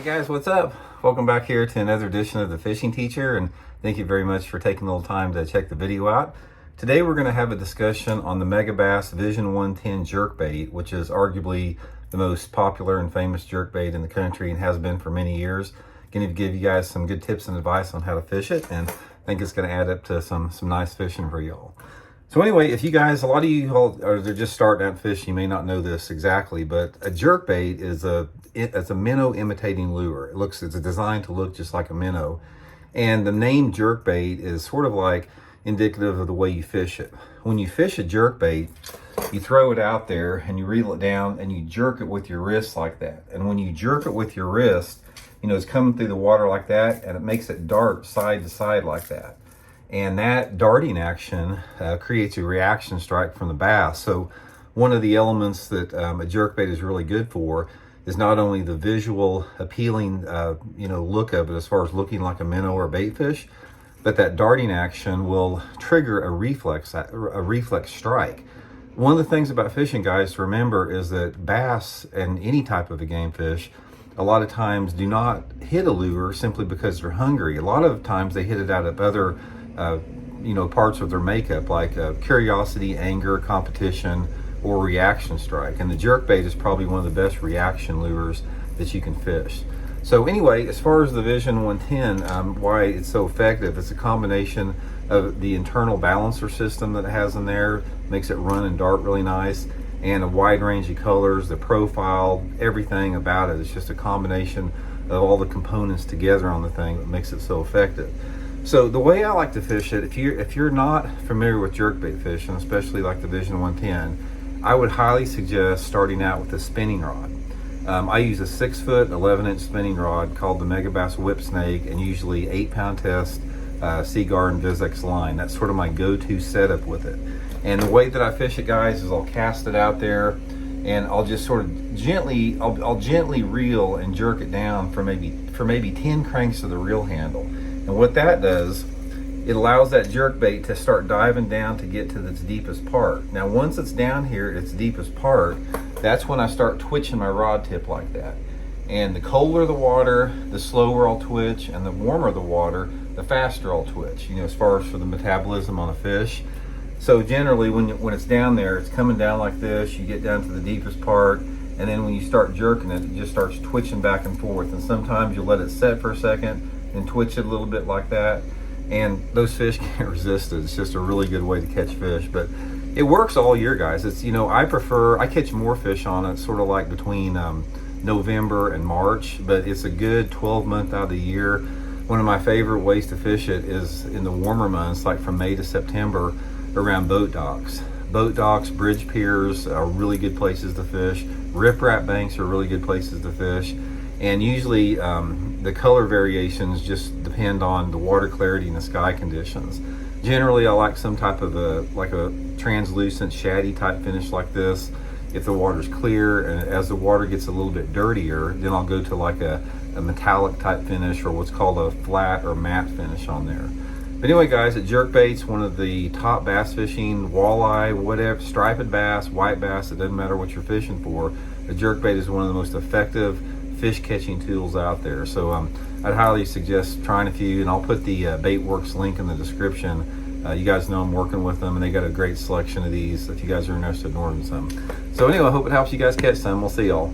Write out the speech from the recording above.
Hey guys, what's up? Welcome back here to another edition of The Fishing Teacher, and thank you very much for taking a little time to check the video out. Today we're going to have a discussion on the Megabass Vision 110 jerkbait, which is arguably the most popular and famous jerkbait in the country and has been for many years. Going to give you guys some good tips and advice on how to fish it, and I think it's going to add up to some nice fishing for y'all. So anyway, if you guys, a lot of you are just starting out fishing, you may not know this exactly, but a jerkbait is it's a minnow imitating lure. It's designed to look just like a minnow. And the name jerkbait is sort of like indicative of the way you fish it. When you fish a jerkbait, you throw it out there and you reel it down and you jerk it with your wrist like that. And when you jerk it with your wrist, you know, it's coming through the water like that, and it makes it dart side to side like that. And that darting action creates a reaction strike from the bass. So one of the elements that a jerkbait is really good for is not only the visual appealing look of it as far as looking like a minnow or a bait fish, but that darting action will trigger a reflex strike. One of the things about fishing, guys, to remember is that bass and any type of a game fish a lot of times do not hit a lure simply because they're hungry. A lot of times they hit it out of other parts of their makeup, like curiosity, anger, competition, or reaction strike. And the jerkbait is probably one of the best reaction lures that you can fish. So anyway, as far as the Vision 110, why it's so effective, it's a combination of the internal balancer system that it has in there, makes it run and dart really nice, and a wide range of colors, the profile, everything about it. It's just a combination of all the components together on the thing that makes it so effective. So the way I like to fish it, if you're not familiar with jerkbait fishing, especially like the Vision 110, I would highly suggest starting out with a spinning rod. I use a 6-foot, 11-inch spinning rod called the Megabass Whip Snake, and usually 8-pound test Seaguar and Vizex line. That's sort of my go-to setup with it. And the way that I fish it, guys, is I'll cast it out there, and I'll just sort of gently, I'll gently reel and jerk it down for maybe 10 cranks of the reel handle. And what that does, it allows that jerkbait to start diving down to get to its deepest part. Now, once it's down here at its deepest part, that's when I start twitching my rod tip like that. And the colder the water, the slower I'll twitch, and the warmer the water, the faster I'll twitch, as far as for the metabolism on a fish. So generally, when it's down there, it's coming down like this, you get down to the deepest part, and then when you start jerking it, it just starts twitching back and forth. And sometimes you let it set for a second and twitch it a little bit like that, and those fish can't resist it. It's just a really good way to catch fish. But it works all year, guys. It's I catch more fish on it sort of like between November and March, but it's a good 12 month out of the year. One of my favorite ways to fish it is in the warmer months, like from May to September, around boat docks. Boat docks, bridge piers are really good places to fish. Riprap banks are really good places to fish. And usually the color variations just depend on the water clarity and the sky conditions. Generally, I like some type of a translucent, shaddy type finish like this. If the water's clear, and as the water gets a little bit dirtier, then I'll go to like a metallic type finish, or what's called a flat or matte finish on there. But anyway, guys, at jerkbait's one of the top bass fishing, walleye, whatever, striped bass, white bass, it doesn't matter what you're fishing for. The jerkbait is one of the most effective fish catching tools out there. So I'd highly suggest trying a few, and I'll put the Baitworks link in the description. You guys know I'm working with them, and they got a great selection of these if you guys are interested in ordering some. So anyway, I hope it helps you guys catch some. We'll see y'all.